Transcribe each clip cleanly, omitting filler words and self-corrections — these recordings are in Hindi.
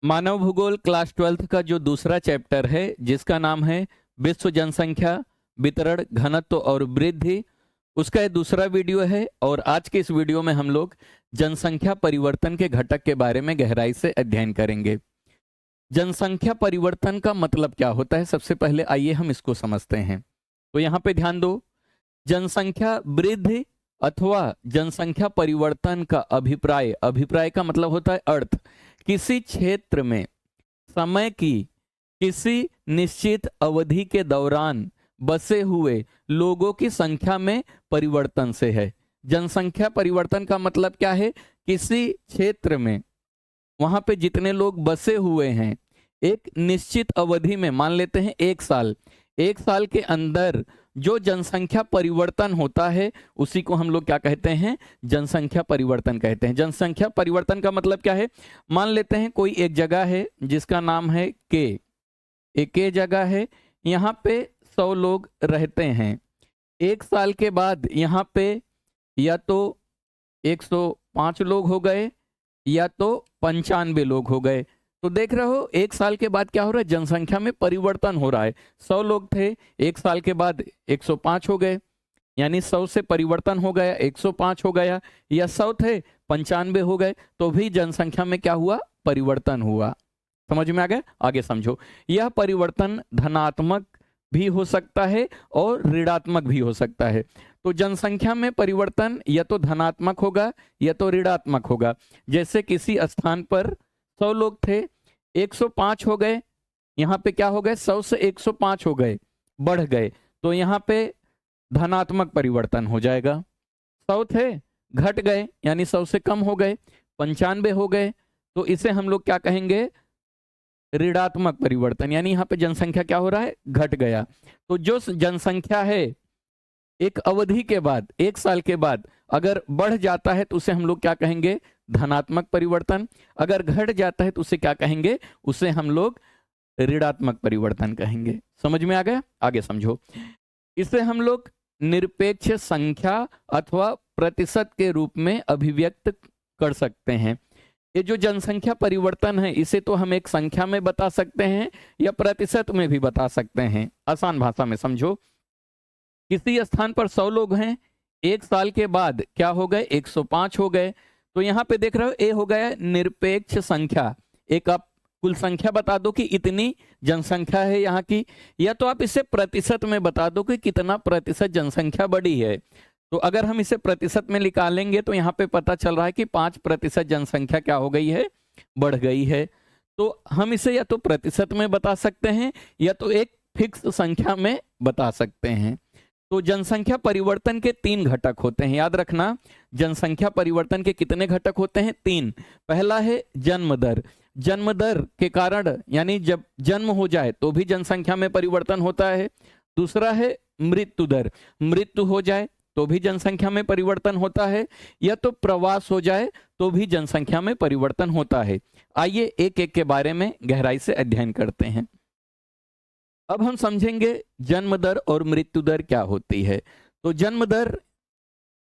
मानव भूगोल क्लास 12th का जो दूसरा चैप्टर है जिसका नाम है विश्व जनसंख्या वितरण घनत्व और वृद्धि, उसका ये दूसरा वीडियो है। और आज के इस वीडियो में हम लोग जनसंख्या परिवर्तन के घटक के बारे में गहराई से अध्ययन करेंगे। जनसंख्या परिवर्तन का मतलब क्या होता है, सबसे पहले आइए हम इसको समझते हैं। तो यहाँ पे ध्यान दो, जनसंख्या वृद्धि अथवा जनसंख्या परिवर्तन का अभिप्राय, अभिप्राय का मतलब होता है अर्थ, किसी क्षेत्र में समय की किसी निश्चित अवधि के दौरान बसे हुए लोगों की संख्या में परिवर्तन से है। जनसंख्या परिवर्तन का मतलब क्या है, किसी क्षेत्र में वहां पे जितने लोग बसे हुए हैं एक निश्चित अवधि में, मान लेते हैं एक साल के अंदर जो जनसंख्या परिवर्तन होता है उसी को हम लोग क्या कहते हैं, जनसंख्या परिवर्तन कहते हैं। जनसंख्या परिवर्तन का मतलब क्या है, मान लेते हैं कोई एक जगह है जिसका नाम है के, एक जगह है, यहाँ पे 100 लोग रहते हैं। एक साल के बाद यहाँ पे या तो 105 लोग हो गए या तो 95 लोग हो गए। तो देख रहे हो एक साल के बाद क्या हो रहा है, जनसंख्या में परिवर्तन हो रहा है। 100 लोग थे, एक साल के बाद 105 हो गए, यानी 100 से परिवर्तन हो गया 105 हो गया, या 100 थे 95 हो गए, तो भी जनसंख्या में क्या हुआ, परिवर्तन हुआ। समझ में आ गया, आगे समझो। यह परिवर्तन धनात्मक भी हो सकता है और ऋणात्मक भी हो सकता है। तो जनसंख्या में परिवर्तन या तो धनात्मक होगा या तो ऋणात्मक होगा। जैसे किसी स्थान पर 100 लोग थे, 105 हो गए, यहाँ पे क्या हो गए, 100 से 105 हो गए, बढ़ गए, तो यहाँ पे धनात्मक परिवर्तन हो जाएगा। 100 थे, घट गए, यानी 100 से कम हो गए, 95 हो गए, तो इसे हम लोग क्या कहेंगे, ऋणात्मक परिवर्तन, यानी यहाँ पे जनसंख्या क्या हो रहा है, घट गया। तो जो जनसंख्या है एक अवधि के बाद, एक साल के बाद अगर बढ़ जाता है तो उसे हम लोग क्या कहेंगे, धनात्मक परिवर्तन। अगर घट जाता है तो उसे क्या कहेंगे, उसे हम लोग ऋणात्मक परिवर्तन कहेंगे। समझ में आ गया, आगे समझो। इसे हम लोग निरपेक्ष संख्या अथवा प्रतिशत के रूप में अभिव्यक्त कर सकते हैं। ये जो जनसंख्या परिवर्तन है इसे तो हम एक संख्या में बता सकते हैं या प्रतिशत में भी बता सकते हैं। आसान भाषा में समझो, किसी स्थान पर 100 लोग हैं, एक साल के बाद क्या हो गए, 105 हो गए, तो यहाँ पे देख रहे हो ए हो गया निरपेक्ष संख्या। एक आप कुल संख्या बता दो कि इतनी जनसंख्या है यहाँ की, या तो आप इसे प्रतिशत में बता दो कि कितना प्रतिशत जनसंख्या बढ़ी है। तो अगर हम इसे प्रतिशत में निकालेंगे तो यहाँ पे पता चल रहा है कि 5% जनसंख्या क्या हो गई है, बढ़ गई है। तो हम इसे या तो प्रतिशत में बता सकते हैं या तो एक फिक्स संख्या में बता सकते हैं। तो जनसंख्या परिवर्तन के 3 घटक होते हैं, याद रखना। जनसंख्या परिवर्तन के कितने घटक होते हैं, 3। पहला है जन्म दर। जन्म दर के कारण, यानी जब जन्म हो जाए तो भी जनसंख्या में परिवर्तन होता है। दूसरा है मृत्यु दर, मृत्यु हो जाए तो भी जनसंख्या में परिवर्तन होता है, या तो प्रवास हो जाए तो भी जनसंख्या में परिवर्तन होता है। आइए एक एक के बारे में गहराई से अध्ययन करते हैं। अब हम समझेंगे जन्म दर और मृत्यु दर क्या होती है। तो जन्म दर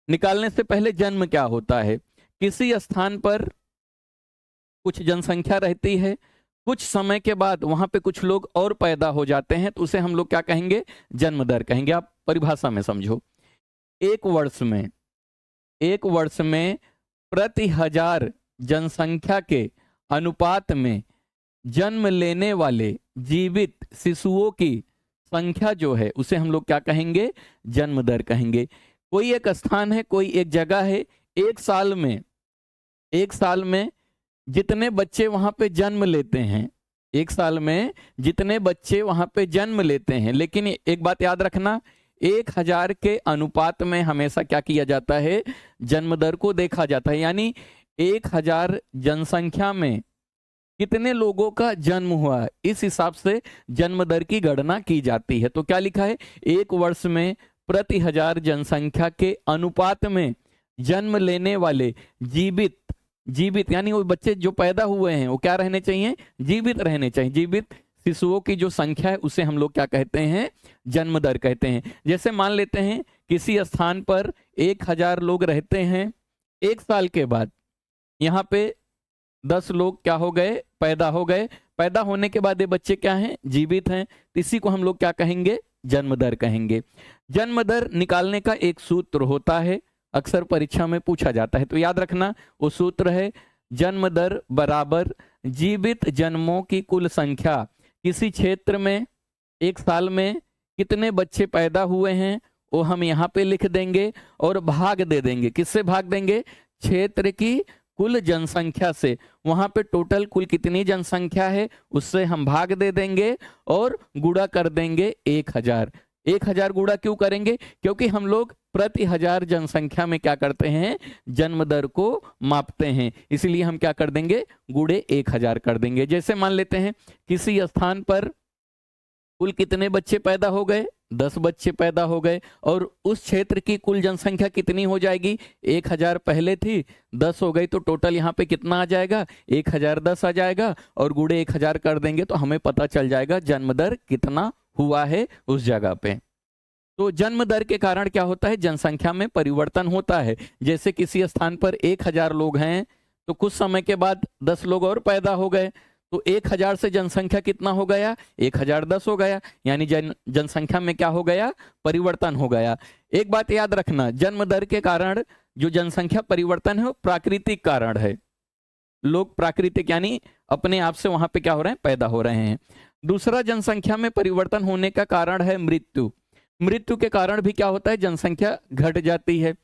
निकालने से पहले जन्म क्या होता है, किसी स्थान पर कुछ जनसंख्या रहती है, कुछ समय के बाद वहां पे कुछ लोग और पैदा हो जाते हैं, तो उसे हम लोग क्या कहेंगे, जन्म दर कहेंगे। आप परिभाषा में समझो, एक वर्ष में प्रति 1000 जनसंख्या के अनुपात में जन्म लेने वाले जीवित शिशुओं की संख्या जो है उसे हम लोग क्या कहेंगे, जन्म दर कहेंगे। कोई एक स्थान है, कोई एक जगह है, एक साल में जितने बच्चे वहां पे जन्म लेते हैं, एक साल में जितने बच्चे वहां पे जन्म लेते हैं, लेकिन एक बात याद रखना, 1000 के अनुपात में हमेशा क्या किया जाता है, जन्म दर को देखा जाता है। यानी 1000 जनसंख्या में कितने लोगों का जन्म हुआ, इस हिसाब से जन्म दर की गणना की जाती है। तो क्या लिखा है, एक वर्ष में प्रति 1000 जनसंख्या के अनुपात में जन्म लेने वाले जीवित यानी वो बच्चे जो पैदा हुए हैं वो क्या रहने चाहिए, जीवित रहने चाहिए। जीवित शिशुओं की जो संख्या है उसे हम लोग क्या कहते हैं, जन्म दर कहते हैं। जैसे मान लेते हैं किसी स्थान पर 1000 लोग रहते हैं, एक साल के बाद यहाँ पे 10 लोग क्या हो गए, पैदा हो गए। पैदा होने के बाद ये बच्चे क्या हैं, जीवित हैं। तो इसी को हम लोग क्या कहेंगे, जन्म दर कहेंगे। जन्म दर निकालने का एक सूत्र होता है, अक्सर परीक्षा में पूछा जाता है, तो याद रखना वो सूत्र है जन्म दर बराबर जीवित जन्मों की कुल संख्या। किसी क्षेत्र में एक साल में कितने बच्चे पैदा हुए हैं वो हम यहाँ पे लिख देंगे और भाग दे देंगे। किससे भाग देंगे, क्षेत्र की कुल जनसंख्या से। वहां पे टोटल कुल कितनी जनसंख्या है उससे हम भाग दे देंगे और गुणा कर देंगे 1000। 1000 गुणा क्यों करेंगे, क्योंकि हम लोग प्रति 1000 जनसंख्या में क्या करते हैं, जन्म दर को मापते हैं, इसलिए हम क्या कर देंगे, गुणे 1000 कर देंगे। जैसे मान लेते हैं किसी स्थान पर कुल कितने बच्चे पैदा हो गए, 10 बच्चे पैदा हो गए, और उस क्षेत्र की कुल जनसंख्या कितनी हो जाएगी, 1000 पहले थी, 10 हो गई, तो टोटल यहाँ पे कितना आ जाएगा, 1010 आ जाएगा, और गुणे 1000 कर देंगे तो हमें पता चल जाएगा जन्म दर कितना हुआ है उस जगह पे। तो जन्म दर के कारण क्या होता है, जनसंख्या में परिवर्तन होता है। जैसे किसी स्थान पर 1000 लोग हैं तो कुछ समय के बाद 10 लोग और पैदा हो गए, तो 1000 से जनसंख्या कितना हो गया, 1010 हो गया, यानी जनसंख्या में क्या हो गया, परिवर्तन हो गया। एक बात याद रखना, जन्म दर के कारण जो जनसंख्या परिवर्तन है वो प्राकृतिक कारण है। लोग प्राकृतिक यानी अपने आप से वहां पे क्या हो रहे हैं, पैदा हो रहे हैं। दूसरा जनसंख्या में परिवर्तन होने का कारण है मृत्यु। मृत्यु के कारण भी क्या होता है, जनसंख्या घट जाती है।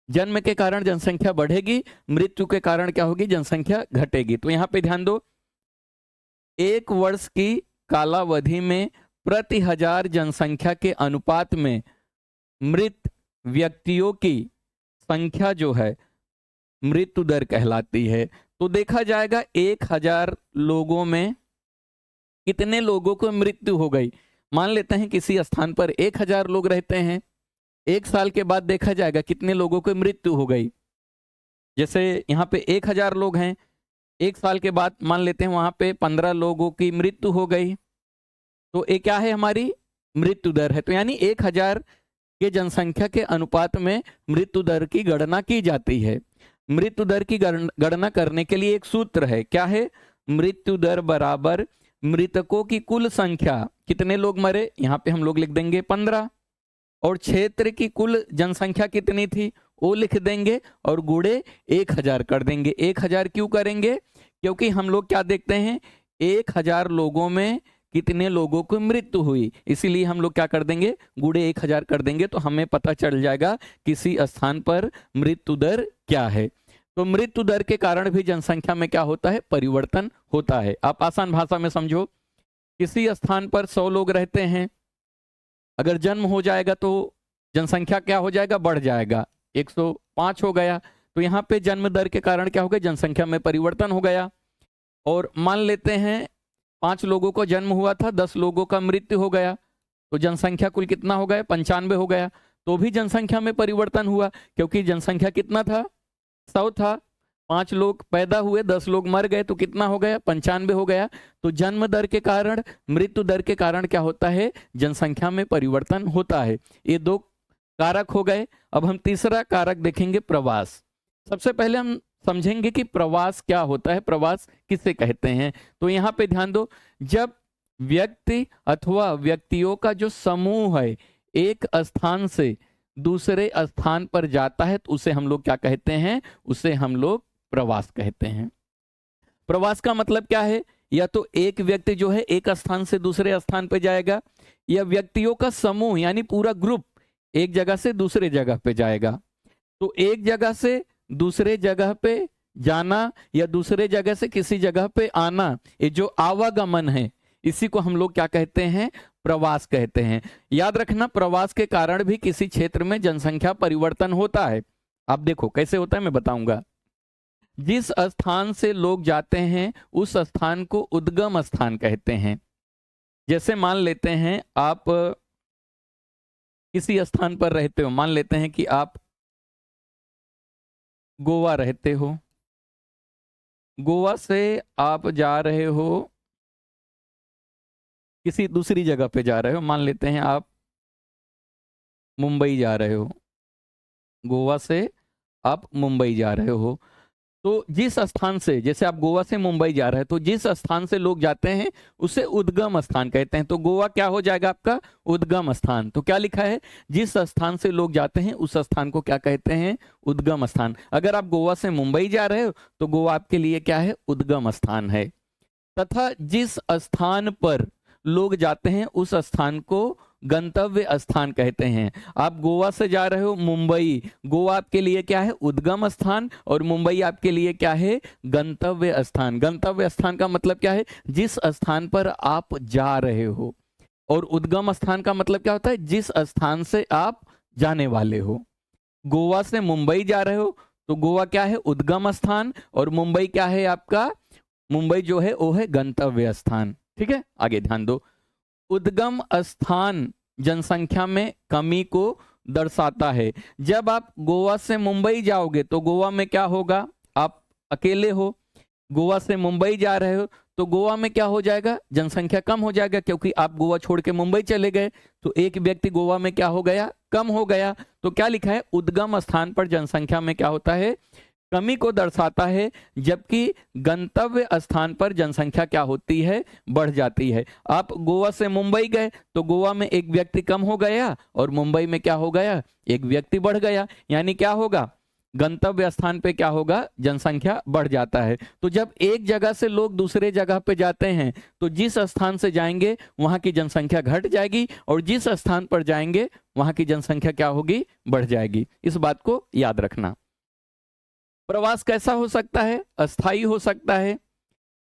जन्म के कारण जनसंख्या बढ़ेगी, मृत्यु के कारण क्या होगी, जनसंख्या घटेगी। तो यहाँ पे ध्यान दो, 1 वर्ष की कालावधि में प्रति 1000 जनसंख्या के अनुपात में मृत व्यक्तियों की संख्या जो है मृत्यु दर कहलाती है। तो देखा जाएगा 1000 लोगों में कितने लोगों को मृत्यु हो गई। मान लेते हैं किसी स्थान पर 1000 लोग रहते हैं, 1 साल के बाद देखा जाएगा कितने लोगों को मृत्यु हो गई। जैसे यहाँ पे 1000 लोग हैं, 1 साल के बाद मान लेते हैं वहां पे 15 लोगों की मृत्यु हो गई, तो ये क्या है, हमारी मृत्यु दर है। तो यानी 1000 के जनसंख्या के अनुपात में मृत्यु दर की गणना की जाती है। मृत्यु दर की गणना करने के लिए एक सूत्र है, क्या है, मृत्यु दर बराबर मृतकों की कुल संख्या, कितने लोग मरे, यहाँ पे हम लोग लिख देंगे 15, और क्षेत्र की कुल जनसंख्या कितनी थी वो लिख देंगे और गुणे 1000 कर देंगे। 1000 क्यों करेंगे, क्योंकि हम लोग क्या देखते हैं, 1000 लोगों में कितने लोगों को मृत्यु हुई, इसीलिए हम लोग क्या कर देंगे, गुणे 1000 कर देंगे, तो हमें पता चल जाएगा किसी स्थान पर मृत्यु दर क्या है। तो मृत्यु दर के कारण भी जनसंख्या में क्या होता है, परिवर्तन होता है। आप आसान भाषा में समझो, किसी स्थान पर 100 लोग रहते हैं, अगर जन्म हो जाएगा तो जनसंख्या क्या हो जाएगा, बढ़ जाएगा, 105 हो गया, तो यहाँ पे जन्म दर के कारण क्या हो गया, जनसंख्या में परिवर्तन हो गया। और मान लेते हैं 5 लोगों को जन्म हुआ था, 10 लोगों का मृत्यु हो गया, तो जनसंख्या कुल कितना हो गया, 95 हो गया, तो भी जनसंख्या में परिवर्तन हुआ, क्योंकि जनसंख्या कितना था, 100 था, 5 लोग पैदा हुए, 10 लोग मर गए, तो कितना हो गया, 95 हो गया। तो जन्म दर के कारण मृत्यु दर के कारण क्या होता है, जनसंख्या में परिवर्तन होता है। ये 2 कारक हो गए। अब हम तीसरा कारक देखेंगे, प्रवास। सबसे पहले हम समझेंगे कि प्रवास क्या होता है, प्रवास किसे कहते हैं। तो यहाँ पे ध्यान दो, जब व्यक्ति अथवा व्यक्तियों का जो समूह है एक स्थान से दूसरे स्थान पर जाता है तो उसे हम लोग क्या कहते हैं, उसे हम लोग प्रवास कहते हैं। प्रवास का मतलब क्या है, या तो एक व्यक्ति जो है एक स्थान से दूसरे स्थान पर जाएगा, या व्यक्तियों का समूह यानी पूरा ग्रुप एक जगह से दूसरे जगह पे जाएगा। तो एक जगह से दूसरे जगह पे जाना या दूसरे जगह से किसी जगह पे आना, ये जो आवागमन है इसी को हम लोग क्या कहते हैं, प्रवास कहते हैं। याद रखना, प्रवास के कारण भी किसी क्षेत्र में जनसंख्या परिवर्तन होता है। आप देखो कैसे होता है, मैं बताऊंगा। जिस स्थान से लोग जाते हैं उस स्थान को उद्गम स्थान कहते हैं। जैसे मान लेते हैं आप किसी स्थान पर रहते हो, मान लेते हैं कि आप गोवा रहते हो, गोवा से आप जा रहे हो किसी दूसरी जगह पे जा रहे हो, मान लेते हैं आप मुंबई जा रहे हो, गोवा से आप मुंबई जा रहे हो, तो जिस स्थान से, जैसे आप गोवा से मुंबई जा रहे हैं, तो जिस स्थान से लोग जाते हैं उसे उद्गम स्थान कहते हैं। तो गोवा क्या हो जाएगा आपका? उद्गम स्थान। तो क्या लिखा है? जिस स्थान से लोग जाते हैं उस स्थान को क्या कहते हैं? उद्गम स्थान। अगर आप गोवा से मुंबई जा रहे हो तो गोवा आपके लिए क्या है? उद्गम स्थान है। तथा जिस स्थान पर लोग जाते हैं उस स्थान को गंतव्य स्थान कहते हैं। आप गोवा से जा रहे हो मुंबई, गोवा आपके लिए क्या है? उद्गम स्थान, और मुंबई आपके लिए क्या है? गंतव्य स्थान। गंतव्य स्थान का मतलब क्या है? जिस स्थान पर आप जा रहे हो। और उद्गम स्थान का मतलब क्या होता है? जिस स्थान से आप जाने वाले हो। गोवा से मुंबई जा रहे हो तो गोवा क्या है? उद्गम स्थान, और मुंबई क्या है आपका? मुंबई जो है वो है गंतव्य स्थान। ठीक है, आगे ध्यान दो। उद्गम स्थान जनसंख्या में कमी को दर्शाता है। जब आप गोवा से मुंबई जाओगे तो गोवा में क्या होगा? आप अकेले हो। गोवा से मुंबई जा रहे हो तो गोवा में क्या हो जाएगा? जनसंख्या कम हो जाएगा, क्योंकि आप गोवा छोड़ के मुंबई चले गए तो एक व्यक्ति गोवा में क्या हो गया? कम हो गया। तो क्या लिखा है? उद्गम स्थान पर जनसंख्या में क्या होता है? कमी को दर्शाता है, जबकि गंतव्य स्थान पर जनसंख्या क्या होती है? बढ़ जाती है। आप गोवा से मुंबई गए तो गोवा में एक व्यक्ति कम हो गया और मुंबई में क्या हो गया? एक व्यक्ति बढ़ गया। यानी क्या होगा? गंतव्य स्थान पे क्या होगा? जनसंख्या बढ़ जाता है। तो जब एक जगह से लोग दूसरे जगह पे जाते हैं तो जिस स्थान से जाएंगे वहां की जनसंख्या घट जाएगी, और जिस स्थान पर जाएंगे वहां की जनसंख्या क्या होगी? बढ़ जाएगी। इस बात को याद रखना। प्रवास कैसा हो सकता है? अस्थाई हो सकता है।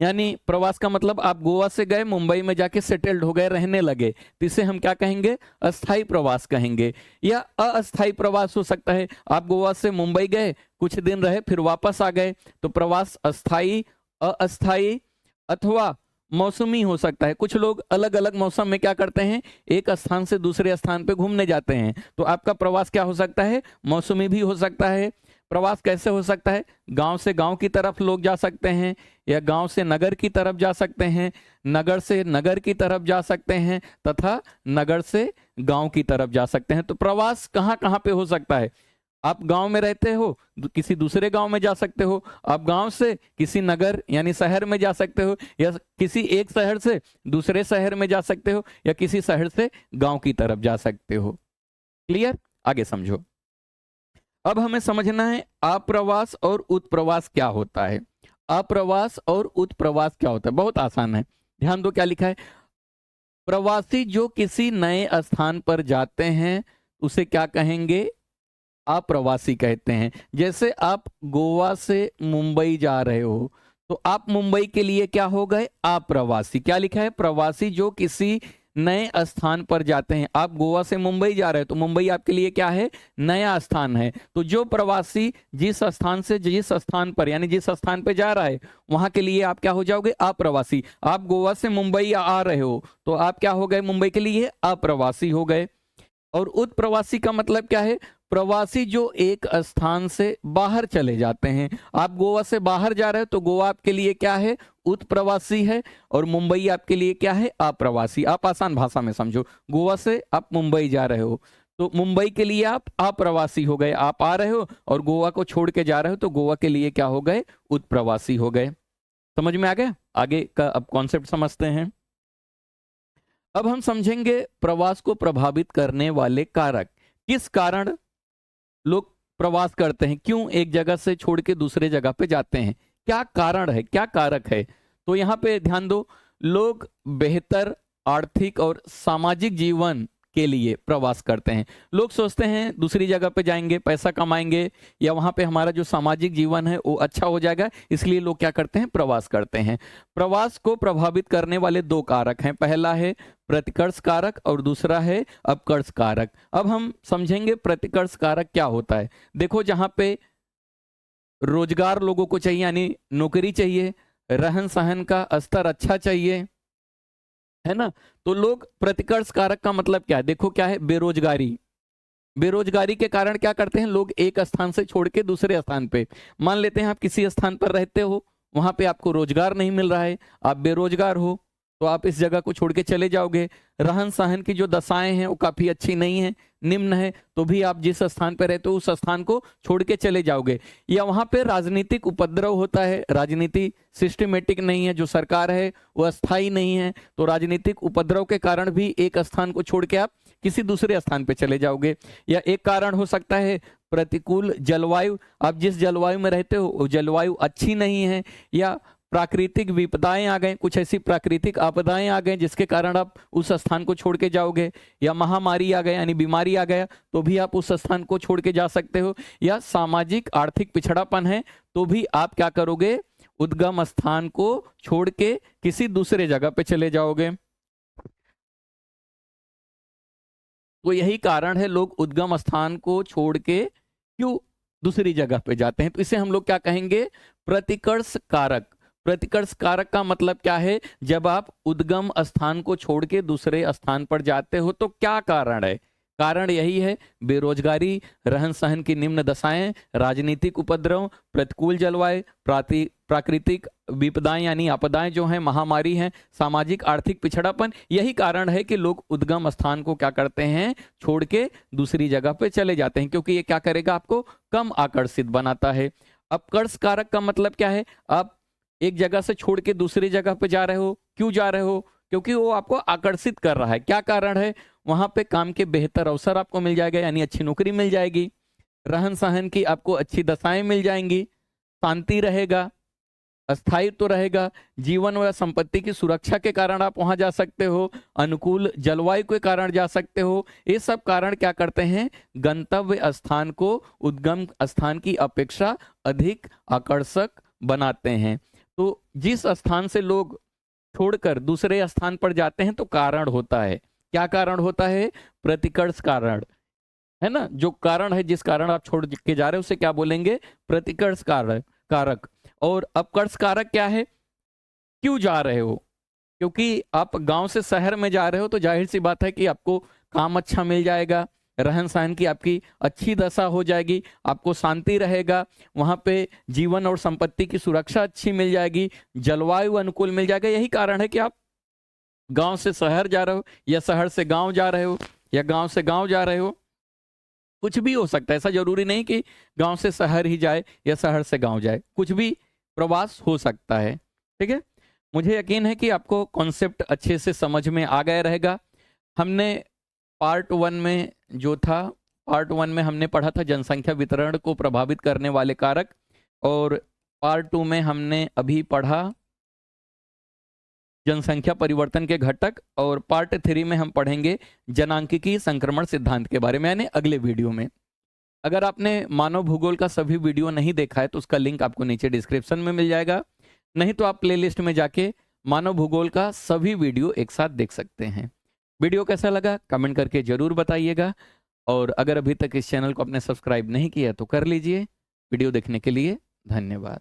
यानी प्रवास का मतलब आप गोवा से गए, मुंबई में जाके सेटल्ड हो गए, रहने लगे, तो इसे हम क्या कहेंगे? अस्थाई प्रवास कहेंगे। या अस्थाई प्रवास हो सकता है, आप गोवा से मुंबई गए, कुछ दिन रहे, फिर वापस आ गए, तो प्रवास अस्थाई, अस्थाई अथवा मौसमी हो सकता है। कुछ लोग अलग अलग मौसम में क्या करते हैं? एक स्थान से दूसरे स्थान पे घूमने जाते हैं, तो आपका प्रवास क्या हो सकता है? मौसमी भी हो सकता है। प्रवास कैसे हो सकता है? गांव से गांव की तरफ लोग जा सकते हैं, या गांव से नगर की तरफ जा सकते हैं, नगर से नगर की तरफ जा सकते हैं, तथा नगर से गांव की तरफ जा सकते हैं। तो प्रवास कहाँ कहाँ पे हो सकता है? आप गांव में रहते हो, किसी दूसरे गांव में जा सकते हो। आप गांव से किसी नगर यानी शहर में जा सकते हो, या किसी एक शहर से दूसरे शहर में जा सकते हो, या किसी शहर से गांव की तरफ जा सकते हो। क्लियर? आगे समझो। अब हमें समझना है आप्रवास और उत्प्रवास क्या होता है। आप्रवास और उत्प्रवास क्या होता है? बहुत आसान है, ध्यान दो क्या लिखा है। प्रवासी जो किसी नए स्थान पर जाते हैं उसे क्या कहेंगे? आप्रवासी कहते हैं। जैसे आप गोवा से मुंबई जा रहे हो तो आप मुंबई के लिए क्या हो गए? आप्रवासी। क्या लिखा है? प्रवासी जो किसी नए स्थान पर जाते हैं। आप गोवा से मुंबई जा रहे हो तो मुंबई आपके लिए क्या है? नया स्थान है। तो जो प्रवासी जिस स्थान से जिस स्थान पर यानी जिस स्थान पर जा रहा है वहां के लिए आप क्या हो जाओगे? अप्रवासी। आप गोवा से मुंबई आ रहे हो तो आप क्या हो गए? मुंबई के लिए अप्रवासी हो गए। और उत्प्रवासी का मतलब क्या है? प्रवासी जो एक स्थान से बाहर चले जाते हैं। आप गोवा से बाहर जा रहे हो तो गोवा आपके लिए क्या है? उत्प्रवासी है, और मुंबई आपके लिए क्या है? अप्रवासी। आप आसान भाषा में समझो, गोवा से आप मुंबई जा रहे हो तो मुंबई के लिए आप अप्रवासी हो गए। आप आ रहे हो और गोवा को छोड़ के जा रहे हो तो गोवा के लिए क्या हो गए? उत्प्रवासी हो गए। समझ में आ गया? आगे का अब कॉन्सेप्ट समझते हैं। अब हम समझेंगे प्रवास को प्रभावित करने वाले कारक। किस कारण लोग प्रवास करते हैं? क्यों एक जगह से छोड़ के दूसरे जगह पे जाते हैं? क्या कारण है? क्या कारक है? तो यहाँ पे ध्यान दो। लोग बेहतर आर्थिक और सामाजिक जीवन के लिए प्रवास करते हैं। लोग सोचते हैं दूसरी जगह पे जाएंगे, पैसा कमाएंगे, या वहां पे हमारा जो सामाजिक जीवन है वो अच्छा हो जाएगा, इसलिए लोग क्या करते हैं? प्रवास करते हैं। प्रवास को प्रभावित करने वाले दो कारक हैं। पहला है प्रतिकर्ष कारक और दूसरा है अपकर्ष कारक। अब हम समझेंगे प्रतिकर्ष कारक क्या होता है। देखो, जहां पे रोजगार लोगों को चाहिए यानी नौकरी चाहिए, रहन सहन का स्तर अच्छा चाहिए, है ना, तो लोग प्रतिकर्ष कारक का मतलब क्या है? देखो क्या है? बेरोजगारी। बेरोजगारी के कारण क्या करते हैं लोग? एक स्थान से छोड़ के दूसरे स्थान पे, मान लेते हैं आप किसी स्थान पर रहते हो, वहां पे आपको रोजगार नहीं मिल रहा है, आप बेरोजगार हो, तो आप इस जगह को छोड़ के चले जाओगे। रहन सहन की जो दशाएं हैं वो काफी अच्छी नहीं है, निम्न है, तो भी आप जिस स्थान पर रहते हो उस स्थान को छोड़ के चले जाओगे। या वहां पे राजनीतिक उपद्रव होता है, राजनीति सिस्टमेटिक नहीं है, जो सरकार है वो अस्थायी नहीं है, तो राजनीतिक उपद्रव के कारण भी एक स्थान को छोड़ के आप किसी दूसरे स्थान पे चले जाओगे। या एक कारण हो सकता है प्रतिकूल जलवायु, आप जिस जलवायु में रहते हो वो जलवायु अच्छी नहीं है, या प्राकृतिक विपदाएं आ गए, कुछ ऐसी प्राकृतिक आपदाएं आ गए जिसके कारण आप उस स्थान को छोड़ के जाओगे। या महामारी आ गए यानी बीमारी आ गया तो भी आप उस स्थान को छोड़ के जा सकते हो। या सामाजिक आर्थिक पिछड़ापन है तो भी आप क्या करोगे, उद्गम स्थान को छोड़ के किसी दूसरे जगह पे चले जाओगे। तो यही कारण है लोग उद्गम स्थान को छोड़ के क्यों दूसरी जगह पे जाते हैं। तो इसे हम लोग क्या कहेंगे, प्रतिकर्ष कारक। प्रतिकर्ष कारक का मतलब क्या है, जब आप उद्गम स्थान को छोड़ के दूसरे स्थान पर जाते हो तो क्या कारण है। कारण यही है बेरोजगारी, रहन सहन की निम्न दशाएं, राजनीतिक उपद्रव, प्रतिकूल जलवायु, प्राकृतिक विपदाएं यानी आपदाएं जो हैं, महामारी हैं, सामाजिक आर्थिक पिछड़ापन। यही कारण है कि लोग उद्गम स्थान को क्या करते हैं, छोड़ के दूसरी जगह पे चले जाते हैं, क्योंकि ये क्या करेगा, आपको कम आकर्षित बनाता है। अपकर्ष कारक का मतलब क्या है, आप एक जगह से छोड़ के दूसरी जगह पे जा रहे हो, क्यों जा रहे हो, क्योंकि वो आपको आकर्षित कर रहा है। क्या कारण है, वहां पे काम के बेहतर अवसर आपको मिल जाएगा, यानी अच्छी नौकरी मिल जाएगी, रहन सहन की आपको अच्छी दशाएं मिल जाएंगी, शांति रहेगा, अस्थायित्व तो रहेगा, जीवन व संपत्ति की सुरक्षा के कारण आप वहां जा सकते हो, अनुकूल जलवायु के कारण जा सकते हो। ये सब कारण क्या करते हैं, गंतव्य स्थान को उद्गम स्थान की अपेक्षा अधिक आकर्षक बनाते हैं। तो जिस स्थान से लोग छोड़कर दूसरे स्थान पर जाते हैं तो कारण होता है, क्या कारण होता है, प्रतिकर्ष कारण, है ना। जो कारण है, जिस कारण आप छोड़ के जा रहे हो उसे क्या बोलेंगे, प्रतिकर्ष कारक। और अपकर्ष कारक क्या है, क्यों जा रहे हो, क्योंकि आप गांव से शहर में जा रहे हो तो जाहिर सी बात है कि आपको काम अच्छा मिल जाएगा, रहन सहन की आपकी अच्छी दशा हो जाएगी, आपको शांति रहेगा, वहां पे जीवन और संपत्ति की सुरक्षा अच्छी मिल जाएगी, जलवायु अनुकूल मिल जाएगा। यही कारण है कि आप गांव से शहर जा रहे हो, या शहर से गांव जा रहे हो, या गांव से गांव जा रहे हो, कुछ भी हो सकता है। ऐसा जरूरी नहीं कि गांव से शहर ही जाए या शहर से गांव जाए, कुछ भी प्रवास हो सकता है। ठीक है, मुझे यकीन है कि आपको कॉन्सेप्ट अच्छे से समझ में आ गया रहेगा। हमने पार्ट 1 में जो था, पार्ट 1 में हमने पढ़ा था जनसंख्या वितरण को प्रभावित करने वाले कारक, और पार्ट 2 में हमने अभी पढ़ा जनसंख्या परिवर्तन के घटक, और पार्ट 3 में हम पढ़ेंगे जनांकिकी संक्रमण सिद्धांत के बारे में, यानी अगले वीडियो में। अगर आपने मानव भूगोल का सभी वीडियो नहीं देखा है तो उसका लिंक आपको नीचे डिस्क्रिप्शन में मिल जाएगा, नहीं तो आप प्लेलिस्ट में जाके मानव भूगोल का सभी वीडियो एक साथ देख सकते हैं। वीडियो कैसा लगा कमेंट करके जरूर बताइएगा, और अगर अभी तक इस चैनल को आपने सब्सक्राइब नहीं किया तो कर लीजिए। वीडियो देखने के लिए धन्यवाद।